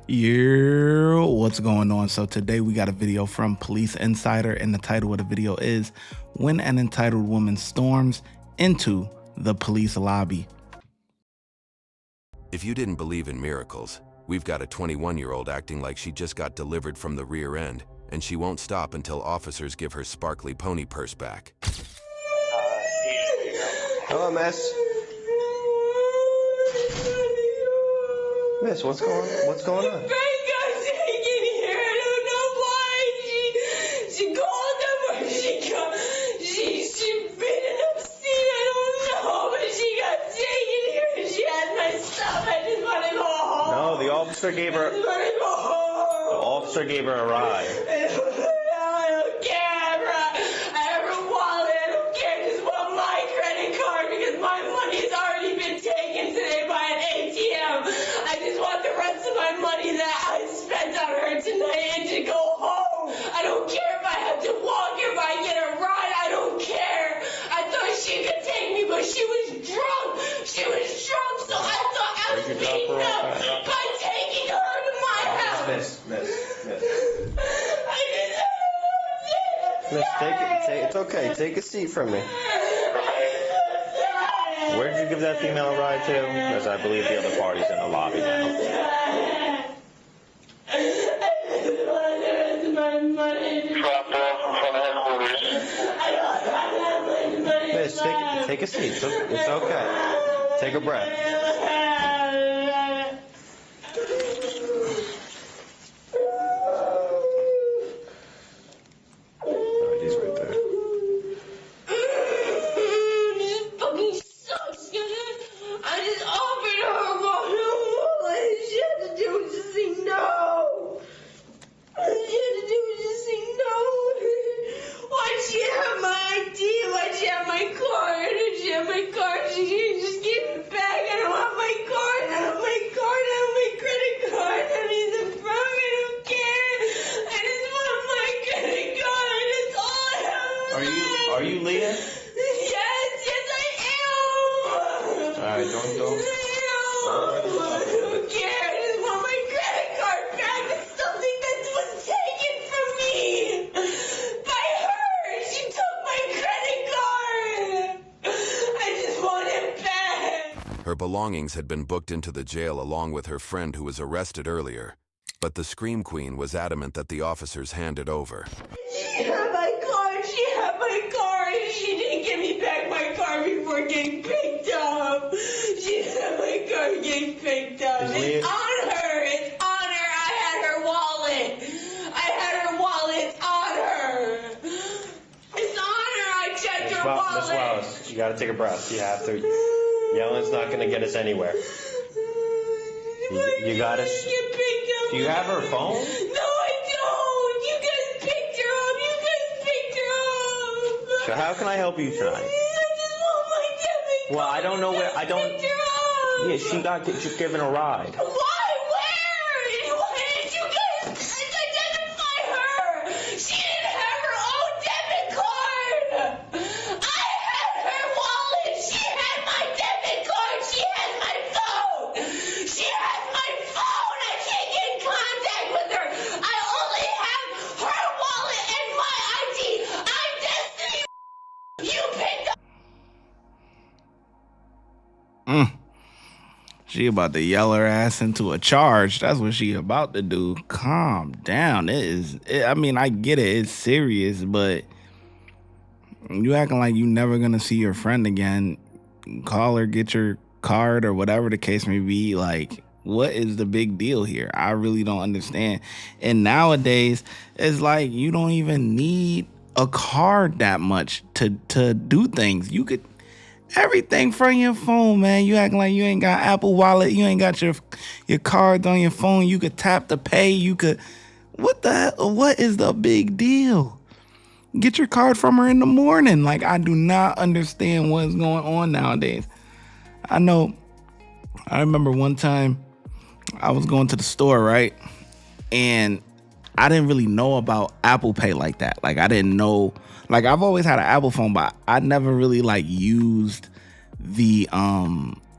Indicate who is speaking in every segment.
Speaker 1: Yeah, what's going on? So today we got a video from Police Insider, and the title of the video is When an Entitled Woman Storms into the Police Lobby.
Speaker 2: If you didn't believe in miracles, we've got a 21-year-old acting like she just got delivered from the rear end, and she won't stop until officers give her sparkly pony purse back.
Speaker 3: Hello, miss. Miss, what's going on?
Speaker 4: Frank got taken here. I don't know why. She called them or she been in upstate. I don't know, but she got taken here. She had my stuff. I just want to go home.
Speaker 3: No, the officer gave her.
Speaker 4: I just want to go home.
Speaker 3: The officer gave her a ride.
Speaker 4: I don't care. I have her wallet. I don't care. I just want my credit card because my money's already been taken today by an ATM. I just want the rest of my money that I spent on her tonight and to go home. I don't care if I have to walk, if I get a ride. I don't care. I thought she could take me, but she was drunk. She was drunk, so I thought I was beating up by taking her to my house.
Speaker 3: Miss.
Speaker 4: I just
Speaker 3: Miss, it's okay. Take a seat from me. Where did you give that female a ride to? Because I believe the other party's in the lobby now. Miss, take a seat. It's okay. Take a breath. Oh, he's right there.
Speaker 4: This fucking sucks. I just offered her a wallet. She had to do was just say no. All she had to do was just say no. Why'd she have my ID? Why'd she have my card? Did she have my card? She can't just give it back. I don't have my card. I don't have my card. I don't have my credit card. I need the phone. I don't care. I just want my credit card. That's all I have.
Speaker 3: Are you Leah?
Speaker 4: Yes, I am.
Speaker 3: All right, don't.
Speaker 4: I don't care. I just want my credit card back. It's something that was taken from me by her. She took my credit card. I just want it back.
Speaker 2: Her belongings had been booked into the jail along with her friend who was arrested earlier, but the Scream Queen was adamant that the officers hand it over.
Speaker 4: She had my card. She had my card. She didn't give me back my card before getting picked up. She had my card getting picked up.
Speaker 3: Is Leah-
Speaker 4: It's on her. It's on her. I had her wallet. It's on her. It's on her. I checked her wallet.
Speaker 3: Miss Wallace, you gotta take a breath. You have to. Yelling's not gonna get us anywhere. You got us.
Speaker 4: Get picked up.
Speaker 3: Do you have her phone?
Speaker 4: No, I don't. You guys picked her up.
Speaker 3: So how can I help you tonight?
Speaker 4: I just want my debit card.
Speaker 3: Well, I don't know where. I don't.
Speaker 4: Picked her up.
Speaker 3: Yeah, she got just given a ride.
Speaker 4: Why? Where? Why did you guys identify her? She didn't have her own debit card. I had her wallet. She had my debit card. She has my phone. She has my phone. I can't get in contact with her. I only have her wallet and my ID. I'm Destiny. You picked up.
Speaker 1: She about to yell her ass into a charge. That's what she about to do. Calm down. I mean, I get it. It's serious, but you acting like you never gonna see your friend again. Call her, get your card or whatever the case may be. Like, what is the big deal here? I really don't understand. And nowadays, it's like you don't even need a card that much to do things. You could everything from your phone, man. You acting like you ain't got Apple Wallet. You ain't got your cards on your phone. You could tap to pay. You could. What is the big deal? Get your card from her in the morning. Like, I do not understand what's going on nowadays. I remember one time I was going to the store, right? And I didn't really know about Apple Pay like that. Like, I didn't know. Like, I've always had an Apple phone, but I never really like used the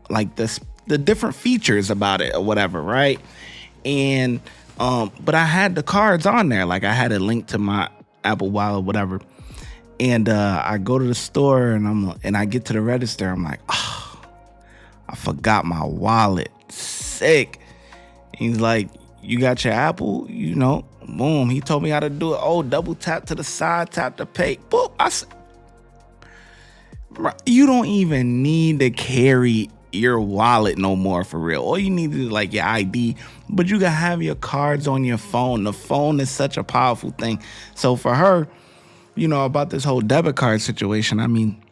Speaker 1: like the different features about it or whatever, right? And but I had the cards on there, like I had it linked to my Apple Wallet, whatever. And I go to the store and I get to the register. I'm like, oh, I forgot my wallet. Sick. He's like, you got your Apple? You know, boom. He told me how to do it. Oh, double tap to the side, tap to pay. Boop. I said, you don't even need to carry your wallet no more, for real. All you need is like your ID, but you can have your cards on your phone. The phone is such a powerful thing. So for her, you know, about this whole debit card situation, I mean,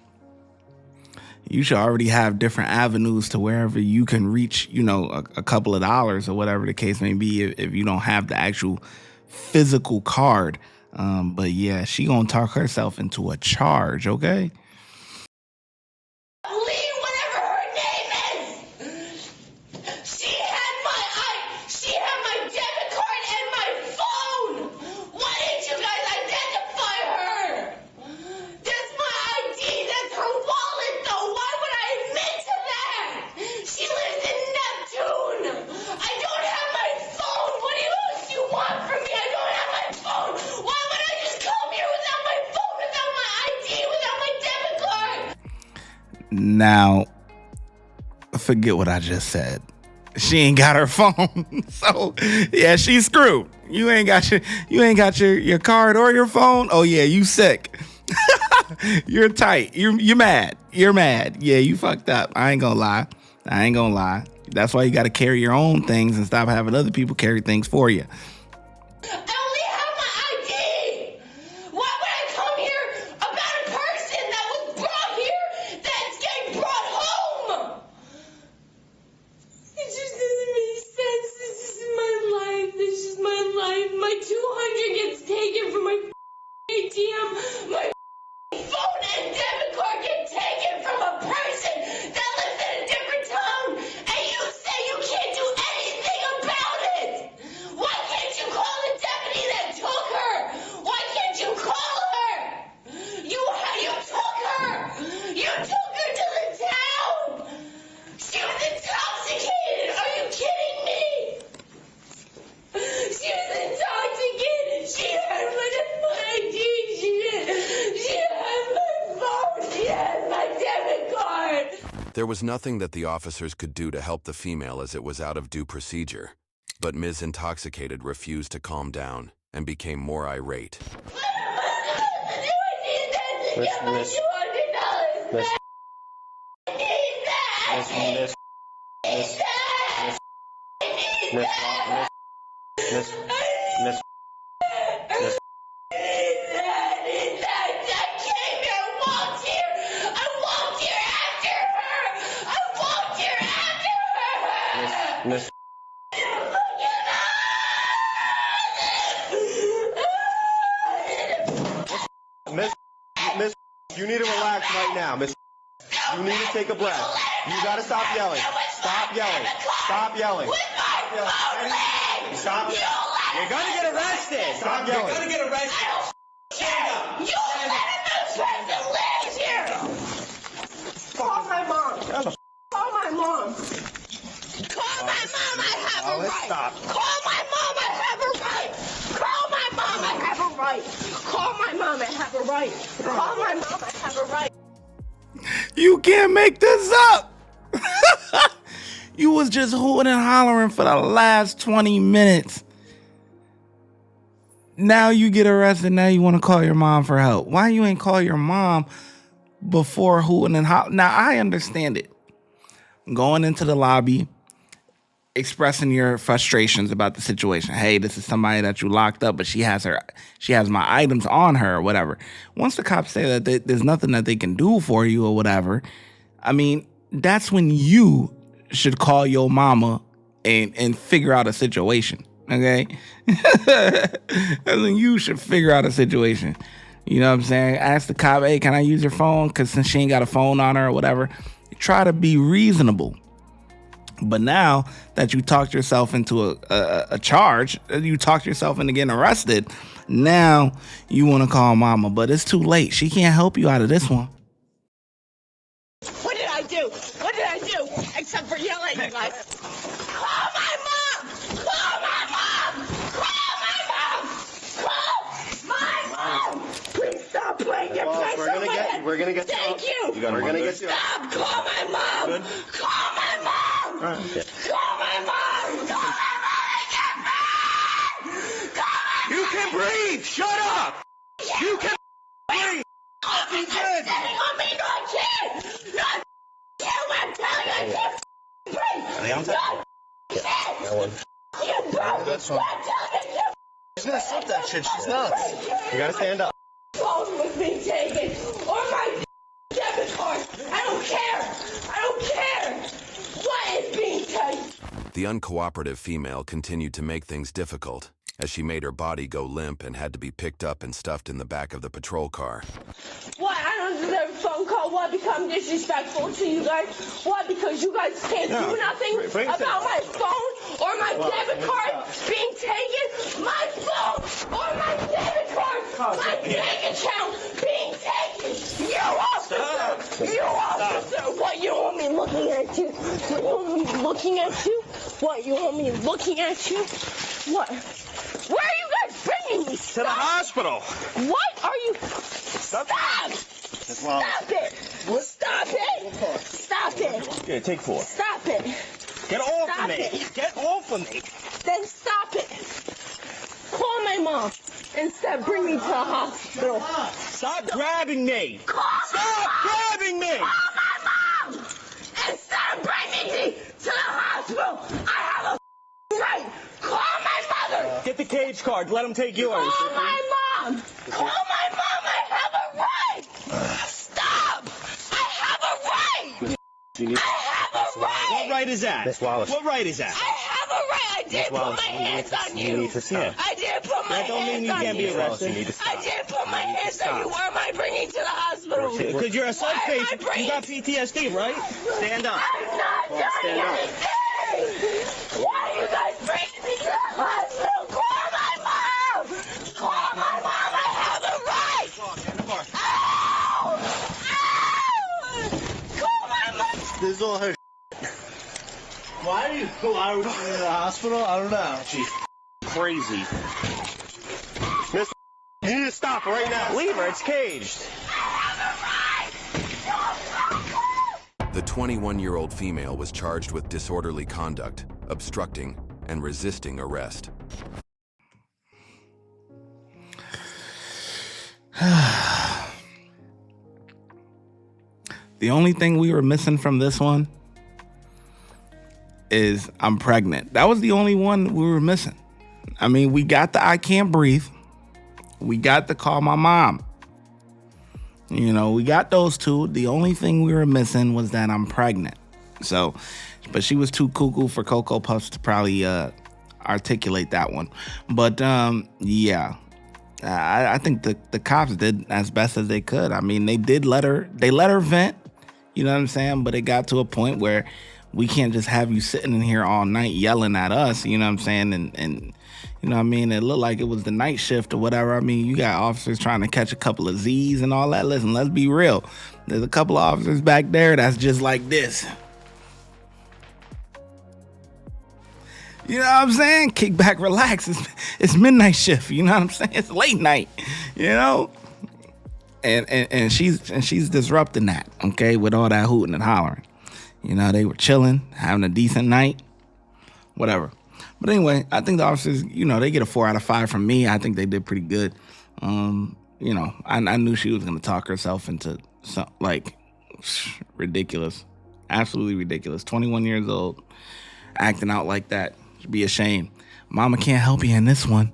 Speaker 1: you should already have different avenues to wherever you can reach, you know, a couple of dollars or whatever the case may be if you don't have the actual physical card. But yeah, she gonna talk herself into a charge, okay?
Speaker 4: Whatever her name is. She had my debit card and my phone. Why didn't you guys identify her? That's my ID. That's her wallet, though. Why would I admit to that? She lives in Neptune. I don't have my phone. What else do you want from me? I don't have my phone. Why would I just come here without my phone, without my ID, without my debit card?
Speaker 1: Now, forget what I just said. She ain't got her phone. So yeah, she's screwed. You ain't got your card or your phone. Oh yeah, you sick. You're tight. You're mad. You're mad. Yeah, you fucked up. I ain't gonna lie. That's why you gotta carry your own things and stop having other people carry things for you.
Speaker 4: I only have my ID. Why would I come here about a person that was brought here that's getting brought home? It just doesn't make sense. This is my life. This is my life. My 200 gets taken from my ATM. My phone and debit card get taken from a person that lives in a different town. And you say you can't do anything about it. Why can't you call the deputy that took her? Why can't you call her? You took her. You took her to the town. She was intoxicated. Are you kidding me? She was intoxicated. She had my ID. She had my phone. She had my debit card.
Speaker 2: There was nothing that the officers could do to help the female as it was out of due procedure. But Ms. Intoxicated refused to calm down and became more irate.
Speaker 4: What am I supposed to do? I need that to get my $200 back. I need that. I need that. I need that. I came here, walked here. I walked here after her. I walked here after her. Look at
Speaker 5: Miss, you need to relax right now, Miss. You need to take a breath. You gotta stop yelling. Stop yelling. Stop yelling. Stop yelling. You're gonna get arrested. Stop yelling. You're gonna get arrested. Stand up.
Speaker 4: You let him try to live here. Call my mom. Call my mom. Call my mom. I have a right.
Speaker 5: Stop.
Speaker 4: Call my mom. I have a right. Call my mom. I have a right. Call my mom. I have a right. Call my mom. I have a right.
Speaker 1: You can't make this up. You was just hooting and hollering for the last 20 minutes. Now you get arrested. Now you want to call your mom for help. Why you ain't call your mom before hooting and hollering? Now I understand it. Going into the lobby, expressing your frustrations about the situation. Hey, this is somebody that you locked up, but she has my items on her or whatever. Once the cops say that there's nothing that they can do for you or whatever, I mean, that's when you should call your mama and figure out a situation. Okay? That's when you should figure out a situation. You know what I'm saying? Ask the cop, hey, can I use your phone? Because since she ain't got a phone on her or whatever, try to be reasonable. But now that you talked yourself into a charge, you talked yourself into getting arrested, now you want to call mama. But it's too late. She can't help you out of this one.
Speaker 4: What did I do? What did I do? Except for yelling at you guys. Call my mom! Call my
Speaker 5: We're gonna get
Speaker 4: Thank you.
Speaker 5: We're gonna get you.
Speaker 4: Stop. Call my mom.
Speaker 5: Good.
Speaker 4: Call my mom.
Speaker 5: All right. Yeah.
Speaker 4: Call my mom. Call my mom. I can't breathe. Call my
Speaker 5: You can breathe. Shut up. You can breathe.
Speaker 4: You're sitting on me. No, I can't. No, I can't. I'm telling you, I can't breathe.
Speaker 5: I'm
Speaker 4: No, I can't, bro.
Speaker 5: That's fine.
Speaker 4: I'm telling you, I can't.
Speaker 5: She's gonna stop that shit. She's nuts. You gotta stand up.
Speaker 4: Phone was being taken, or my debit card. I don't care. I don't care. What is being taken?
Speaker 2: The uncooperative female continued to make things difficult, as she made her body go limp and had to be picked up and stuffed in the back of the patrol car.
Speaker 4: What? I don't deserve a phone call. What? Because I'm disrespectful to you guys? What? Because you guys can't do nothing about my phone or my debit card being taken? My phone or my debit card, my bank account being taken? You officer! You officer! What? You want me looking at you? What? You want me looking at you? What? You want me looking at you? What? Where are you guys bringing me?
Speaker 5: To the hospital.
Speaker 4: What are you? Stop! Stop it! Stop it! Stop it!
Speaker 5: Yeah, take 4.
Speaker 4: Stop it!
Speaker 5: Get off
Speaker 4: Stop
Speaker 5: of me.
Speaker 4: it.
Speaker 5: Get off of me.
Speaker 4: Then stop it! Call my mom and bring me to the hospital.
Speaker 5: Stop grabbing me.
Speaker 4: Call my
Speaker 5: Stop
Speaker 4: mom!
Speaker 5: grabbing me.
Speaker 4: Call my mom! Instead of bringing me to the hospital, I have a right. Call my mother!
Speaker 5: Get the cage card. Let him take yours.
Speaker 4: Call my mom! Call my mom! I have a right! Stop! I have a right! I have a right!
Speaker 5: What right is that?
Speaker 3: Miss Wallace.
Speaker 5: What right is
Speaker 4: I
Speaker 5: that?
Speaker 4: have a right! I did put
Speaker 3: Wallace,
Speaker 4: my hands on you!
Speaker 3: You need to stop.
Speaker 4: I did put my
Speaker 5: That don't mean
Speaker 4: hands
Speaker 5: you
Speaker 4: on
Speaker 5: can't be
Speaker 4: you!
Speaker 5: arrested.
Speaker 3: You need to stop.
Speaker 4: I did put my hands on you! Where am I bringing to the hospital?
Speaker 5: Because you're a psych
Speaker 4: Why am I
Speaker 5: patient. You
Speaker 4: bringing-
Speaker 5: got PTSD, right? Stand up.
Speaker 4: I'm not doing
Speaker 5: stand up.
Speaker 4: anything! Why are you guys bringing me to the hospital? Call my mom! Call my mom! I have a right! Ow! Ow! Call my mom!
Speaker 5: This is all her.
Speaker 6: Why are you in the hospital? I don't know.
Speaker 5: She's crazy. Miss, you need to stop right now. Leave her. It's caged.
Speaker 2: The 21-year-old female was charged with disorderly conduct, obstructing, and resisting arrest.
Speaker 1: The only thing we were missing from this one is I'm pregnant. That was the only one we were missing. I mean, we got the I can't breathe. We got the call my mom. You know, we got those two. The only thing we were missing was that I'm pregnant. So, but she was too cuckoo for Cocoa Puffs to probably articulate that one. But yeah, I think the cops did as best as they could. I mean, they let her vent. You know what I'm saying? But it got to a point where we can't just have you sitting in here all night yelling at us. You know what I'm saying? And you know what I mean? It looked like it was the night shift or whatever. I mean, you got officers trying to catch a couple of Z's and all that. Listen, let's be real. There's a couple of officers back there that's just like this. You know what I'm saying? Kick back, relax. It's midnight shift. You know what I'm saying? It's late night. You know? And she's disrupting that, okay, with all that hooting and hollering. You know, they were chilling, having a decent night, whatever. But anyway, I think the officers, you know, they get a 4 out of 5 from me. I think they did pretty good. You know, I knew she was going to talk herself into some, like, ridiculous, absolutely ridiculous. 21 years old, acting out like that. Should be ashamed. Mama can't help you in this one.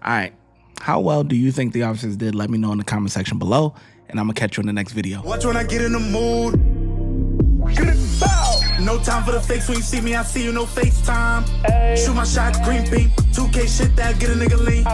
Speaker 1: All right. How well do you think the officers did? Let me know in the comment section below, and I'm going to catch you in the next video.
Speaker 7: Watch when I get in the mood. No time for the fakes. When you see me, I see you, no FaceTime. Shoot my shot, green beam. 2K shit that get a nigga lean.